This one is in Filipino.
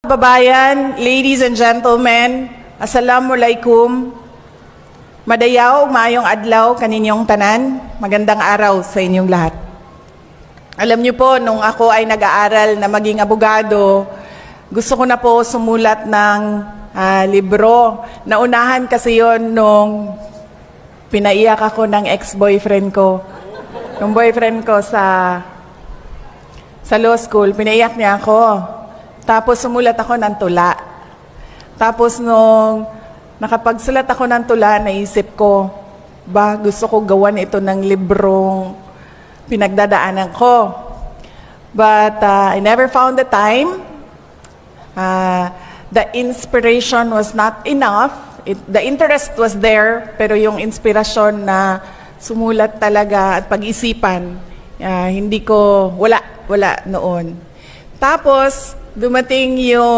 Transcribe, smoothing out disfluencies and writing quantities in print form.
Kababayan, ladies and gentlemen, assalamualaikum. Madayaw, mayong adlaw kaninyong tanan. Magandang araw sa inyong lahat. Alam niyo po, nung ako ay nag-aaral na maging abogado, gusto ko na po sumulat ng libro. Naunahan kasi yon nung pinaiyak ako ng ex-boyfriend ko. Yung boyfriend ko sa law school, pinaiyak niya ako. Tapos sumulat ako ng tula. Tapos nung nakapagsulat ako ng tula, naisip ko, gusto ko gawan ito ng librong pinagdadaanan ko. But I never found the time. The inspiration was not enough. The interest was there, pero yung inspirasyon na sumulat talaga at pag-isipan, hindi ko, wala noon. Tapos, dumating yung